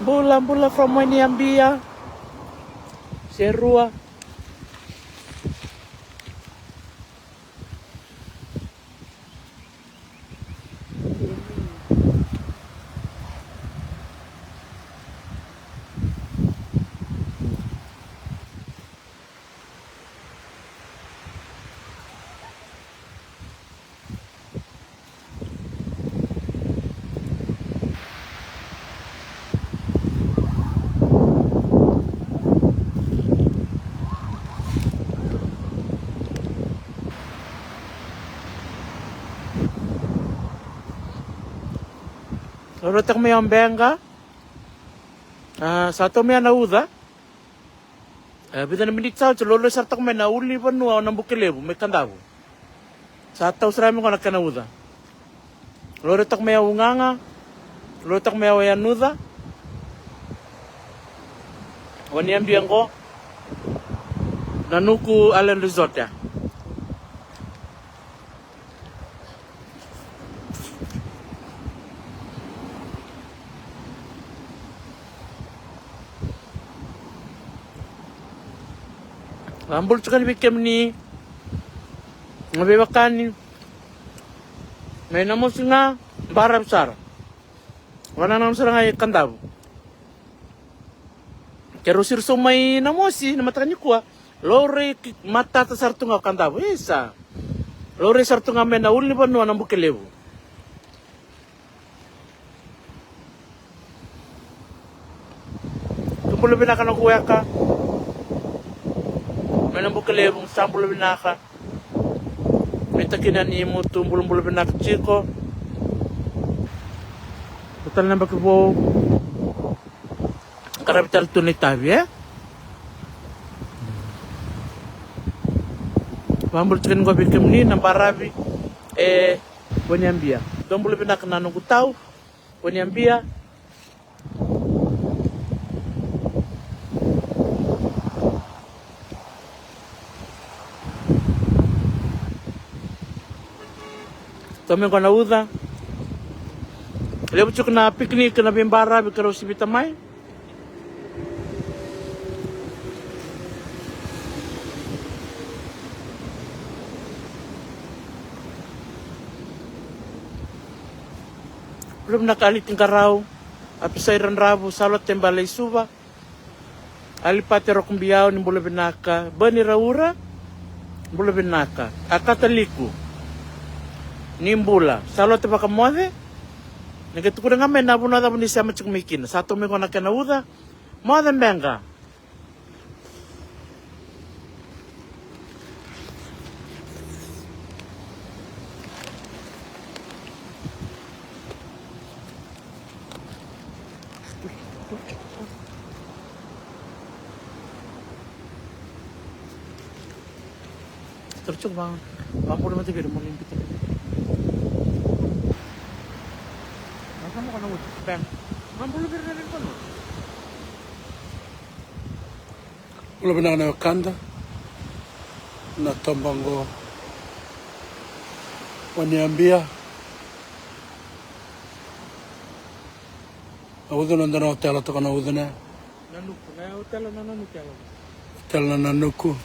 Bula from Waniambia. Serua. Loro tak may ambenga. Satu may nauda. Bidan minit sa lolo sartak may nauli pa nuwa ng bukilebo may kandaw. Satu srami ko nakanauda. Loro tak may unganga. Loro tak may wayanuda. Waniambiang ko. Nanuku Allen Resort ya. Ambul sekali bikin ni, ngabebakan ni, may namos nga bara besar, wana namos nga kandaw. Kerusir sumay namosi, namatakan niyo kuha, lore mata tasarto nga kandaw, isa, lore sarto nga may nauli ba nuwa ng bukelevo. Tumpulo binaka ng kuya ka. May nambukilebong sampulo binaka. May takinan ni mo tumpulo binaka chiko. Total na bakibo. Karabital to ni tabi Mambul chicken ko bikim ni nambarabi. Waniambia. Tumpulo binaka na nung kutaw. Waniambia. Tome ko nauda. Lebo chuk na picnic na bimbara bikaro si bitamay. Belum nakalit ng karaw. Apisay ran rabo salot tembalay suba. Alipati rokumbiyaw ni bula binaka. Bani raura. Bula binaka. Akataliku. Nimbula, salo te baka moade. Nagatukuran nga may nabunada mo ni siya matsukumikin. Sa ato may ko nakanauda, moade benga. Tercuk bang, bang puluh mati biar mau limpit. Kamu kan nunggu bang, 60 biar rin ko no. Ulo binaka na kanda na tombango Waniambia. Audo na ndana hotel to kana audo na. Nanuku, na hotel na nanuku. Hotel na nanuku.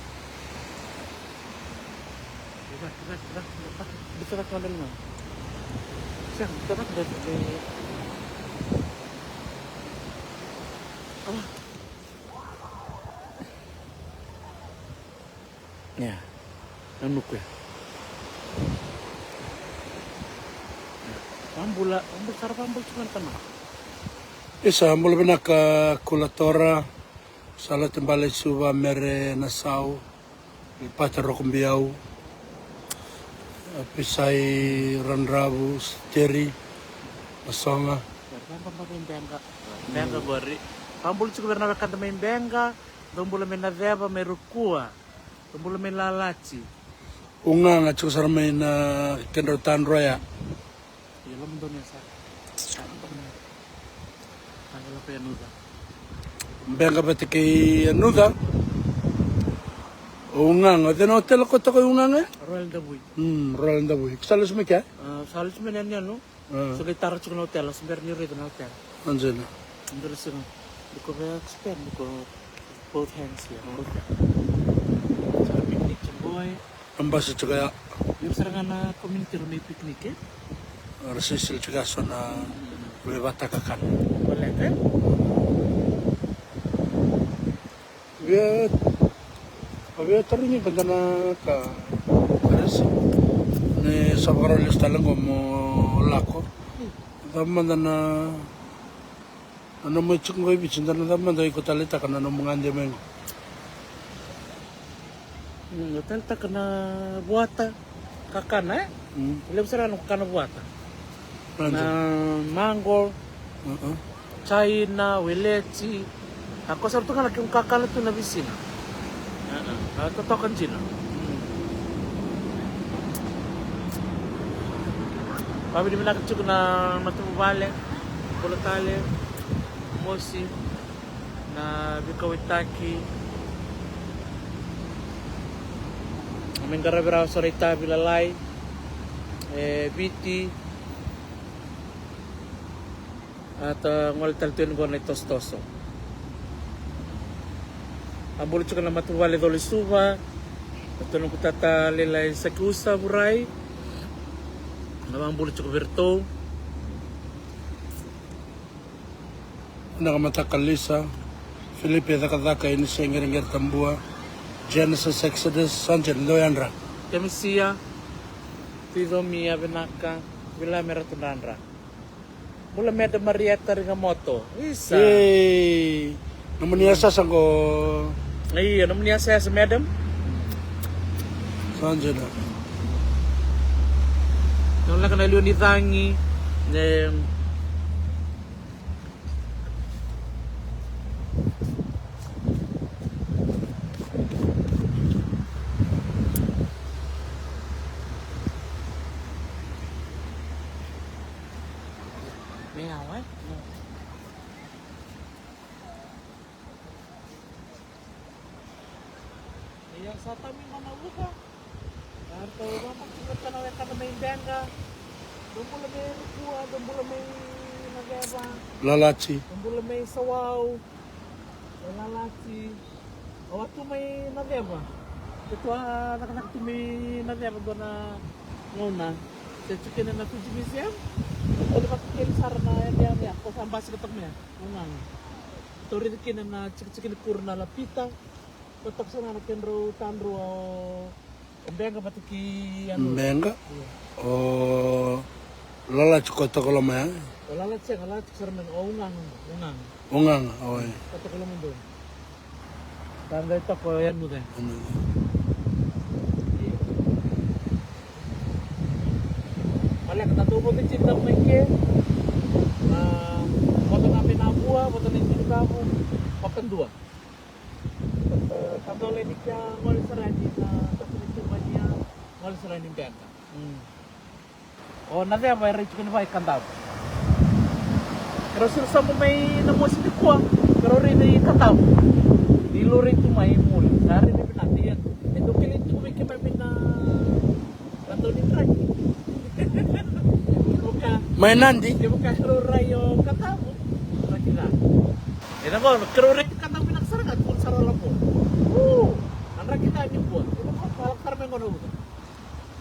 Bisa tak kandang na. Siya, bisa tak dari. Ya, nanuku ya. Ambul sarap ambul cuma tanah. Isa ambul binaka kulatora salat tembalay suba mere nasau ipata rokumbiyaw pisay ranrabu steri masonga. Benga bori. Ambul cuma na kanta may benga, dombula may nadeba may rukua, dombula may lalachi. Unga nga chuk sarmay na kendotan roya. Yalam doon yan sa. Tanggal apa ya nuda? Benga pati kay anuda. Unga nga din hotel ko to kay unga nga. Royal Dabuy. Royal Dabuy. Salos mo kya? Salis mo yan yan no? So kay tara chuk na hotel, asmer ni rito na hotel. Anjena. Terus ko expand ko both hands ya. Both. Sa picnic boy. Ang basa tsaka Yung serangan na community ro may picnic eh. resisil tsaka so na bebata kakan. Wala kan? Había tarinya banda na ka parece ne sabaroles talang como lako. Damanda na ano mo chungoy bichinda na damanda iko talita kana no mangande men. Hotel tak kena buata kakana eh. Ilang serangan kana buata. Na mango, China, Weleci. Ako sa ito nga yung kakala ito na bisin. Ito kan China. Kami di minakit ko na matubale, Bulatale, Mosi, na Bikawitaki. Aming garabiraw sa Rita, Bilalay, BT, at ngal taltuin ko na Tostoso. Ang bulit ko na matuwali dole suba, at nung kutatalilay sa kusa buray, namang bulit ko berto. Nakamatakalisa, Felipe Dakadaka ini sengir-ngir tambua, Genesis Exodus Sanjan Loyandra. Kami siya, Tido Mia Benaka, Vila Meratunandra. Mula Meda Marietta Ringamoto. Isa. Yay! Naman niya sa sangko Iya, naman niya saya sa madam. Sanjan na. Nung lang ka na liyon ni Tangi. May away? Yang sa tamin manawag ka. Arto, mamaksingat ka na wala ka na may bengga. Doon pula may rukua, doon pula may nageba, Lalachi. doon pula may sawaw, lalaki. O ato may nageba. Ito nakanak to may nageba doon na nguna. Sa chicken na nato si Museum. O di ba kilisar na yan yan. Kung saan basi katak mo yan. Unang. Ito rin kinan na chicken kurna lapita. Patak sa nanak kenro tanro o benga batiki ano. Benga. O Lalachi ko to koloma ya. Wala lahat siya, wala lahat siya rin ungang. Ungang, oy. Katakulo mo doon. Tanda ito ko, yan mo din. Ano? Wala, katatubo din cinta mo ke. Wata namin nabuha, wata na cinta mo. Papandua. Katulad ni siya, ngol sa rani na kasunod sa niya, ngol sa rani benta. O, nandiyan, may rich ko na ba ikandab. Pero sila mo may namusin ni Kuwa, pero rin ay kataw. Dilo rin tumay muli. Sari rin pinati yan. Ito kilit ko may kimamin na kanto ni Trak. May nandi. Di mo ka karuray yung kataw. Rakina. E naman, karuray yung kataw pinaksarangan kung sarala mo. Oo! Ang rakita niyo po. Di mo ka palang karmen ko na uto.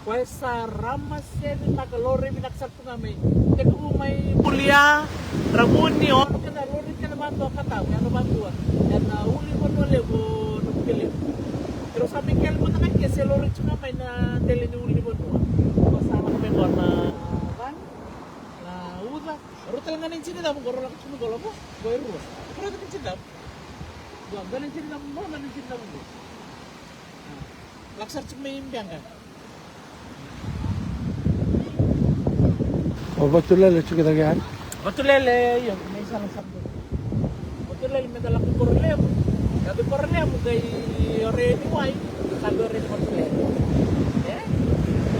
Pues sa ramas yan, nakalore binaksak ko kami. Kaya kung may pulya, ramuni, o ano ka na, lori ka naman to kataw, ano ba to? Yan na uli mo nuli ko nagpilit. Pero sabi kaya mo na kanya, si lori ko naman na tele ni uli mo to. Kasama kami ko na van, na uda. Pero talaga na yung sinidam, garo lang ko sumugolo mo, goy ruwa. Pero ito yung sinidam. Galing sinidam mo, nanin sinidam mo. Laksar cik may imbiang ka. O batulala chika tagayan. Batulele, yun, may isa lang sakto. Batulele, may dalang korlemo. Sabi korlemo kay Oreni Way, sabi Oreni Batulele. Eh?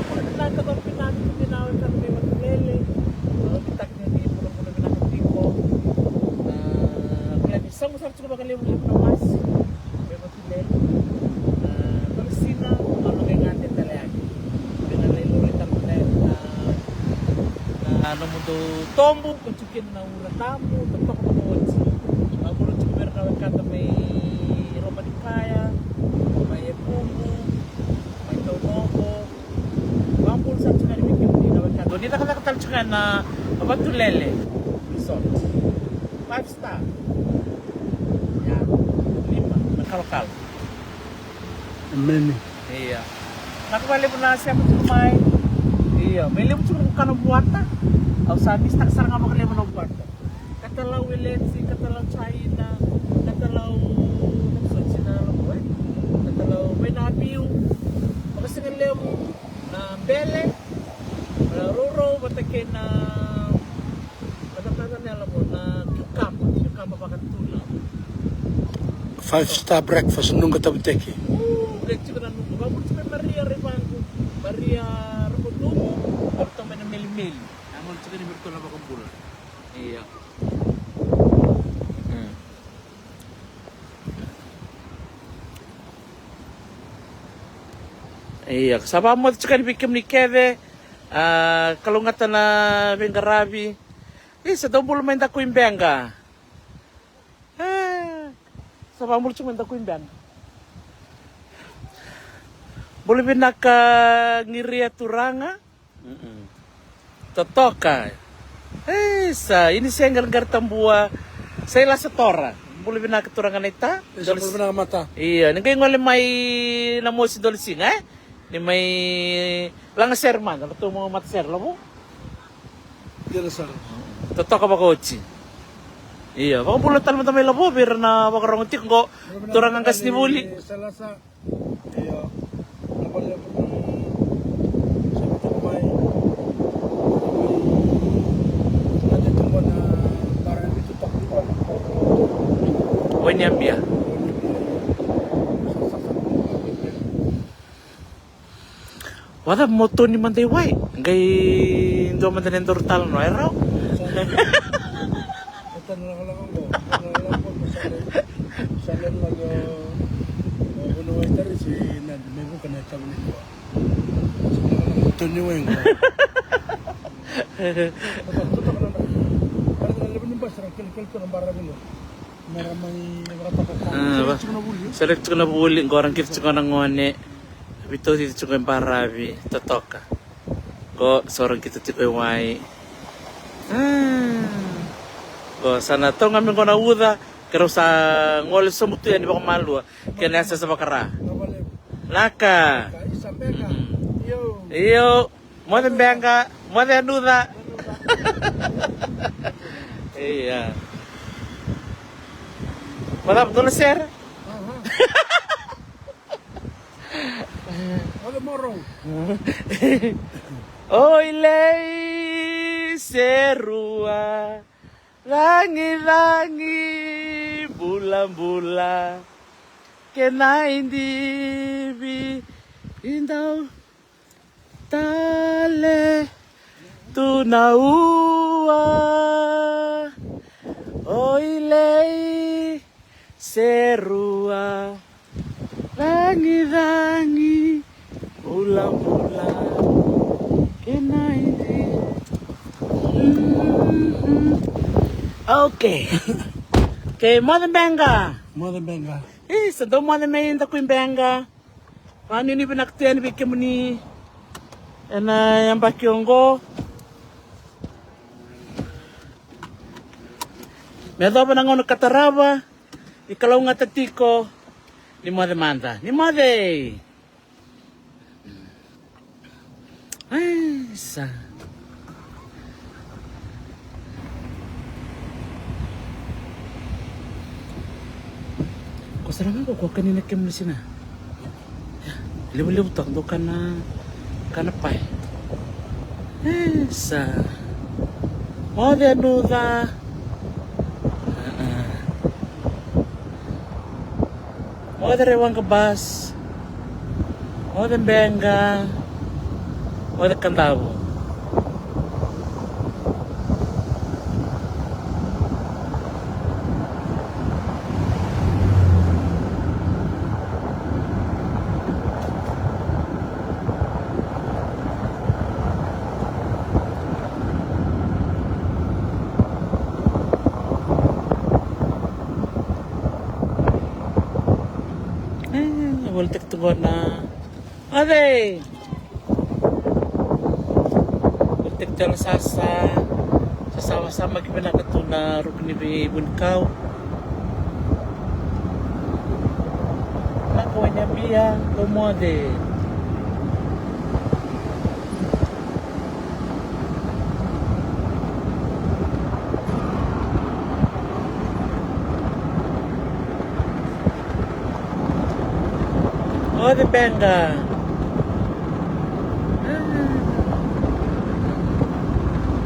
Kung nagkakaroon pinanong kung tinawag ka may Batulele, kita hindi pulang-pulang pinakatiko. Kaya isang masarap ko makalimulip na mas, may Batulele. Palestina, ano kay ngatin talayagi. Pinalailurit ang ano mo do tombo, kung chicken na uratamu, tapos ako kawin kata may Roma di Kaya, may Pumu, may Taunobo. Bampul sa tsaka ni Mikim di kawin kata. Dito nakakatal tsaka na Abatulele Resort. 5 star. Yan. 5. Nakalokal. Amen. Iya. Nakabali mo na siya matumay. Iya. May limot siguro ka ng buwata. Aw sabi, sarang nga makalima ng buwata. Katalaw Wiletsi, katalaw China, katalaw Nagsun, sinalaw ko eh. Katalaw may nabiyo. Makasingalem na Bele, na Ruro, matakin na matatanan niya alam mo na Kyukama Bakantula. 5-star breakfast nung katabteki. Leche ko na nung babul sa Maria Rebango, Maria Rapotumo, at may na mil-mil. Namun sa kanil mirto na bakambula. Iya. Iya, kasama mo sa kanil bikim ni Keve, kalungatan na Bengarabi. Sa dombol may dako yung benga. Sa pamul sa may dako yung benga. Boleh binaka ngiria turanga? Totoka. Ini saya nggar tambua. Saya la setora. Boleh binaka turanga neta? Isa po na mata. Iya, ningay ngole may namo si Dolsing Ni may lang serman, ano to mo matser mo? Dila sar. Totoka ba coach? Iya, baka bulatan mo tamay labo, pero na baka rongotik ko turang ang gas ni Buli. Salasa. Iyo. Napalya po ng sabi ko may nandito mo na parang dito takbuhan. Wanyambia. Wala moto ni Manday White. Ngay ndo man din tal no era. Ito na lang ako. Wala po masalan mag bunuway tari si Nad. May buka na ito nito. Ito niyo yung tutok na na. Parang nalaban yung bus. Kilikil ko ng barang mo. Maramay rata ka. Select ko na buli. Gorang kit ko nang ngone. Ito dito ko yung parabi. Totoka. Ko sorang kita tiko yung wai. Ko sana to ngamin ko na uda. Kero sa ngol sa mutu yan. Di ba ko malua. Kaya nasa sa bakara. Laka. Isa peka. Yo. Iyo. Mo den benga. Mo den uda. Iya. Madap doon sir. Wala morong. Oy lei serua. Langi-langi bulan-bulan. Kena indibi indau tale tunaua. Oy lei serua. Langi-langi bulan-bulan. Kena indibi. Okay. Okay, Mother Benga. Mother benga. Sa daw Mother Benga ko yung Benga. Paano ni pinaktiyan ni Bikim ni yung bakyonggo. May daw pa nang kataraba. Ikalaw nga tatiko ni Mother Manda. Ni Mother. Ay, sa... Kasalaman ko kanina kem na sina. Liw-liw tak do kana pay. Sa mo de nuda. Mo de rewang kabas. Mo de benga. Mo de kandabo. multik tunggu na. Ade. Multik tala sasa. Sama-sama kita nak ketuna rukni ibun kau. Nak kawanya biya, kau de. Oh, de benga.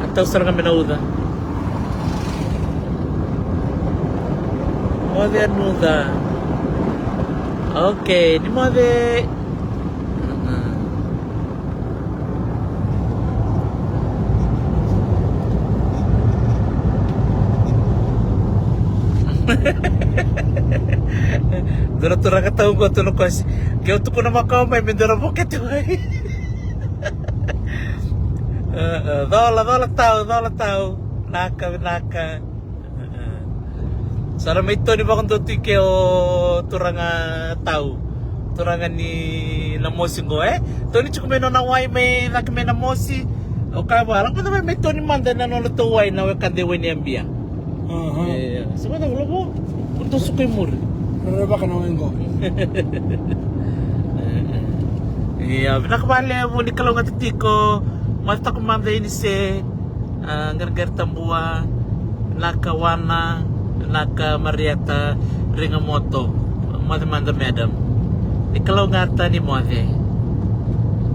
Atau serang kami nauda. Oh, de anuda. Okay, ni mo de. Dura tura ka tahu ko tuno ko. Kaya tu ko na makao may mendora buket hoy. Dola tahu. Naka. Sara may ito ni bakang tuti keo turanga tahu. Turanga ni namosi ko To ni chuko meno na wai may nakame namosi. O ka ba? Alam ko na may ito ni manda na no to wai na we kandewe ni ambia. Sebentar belum untuk sukai mur. Berapa kan orang ko? Iya, pinakabali mo ni kalau ngatiti ko mata ko manda ini se gargar tambua nakawana naka Marietta ringa moto manda madam. Ni kalau ngata ni mo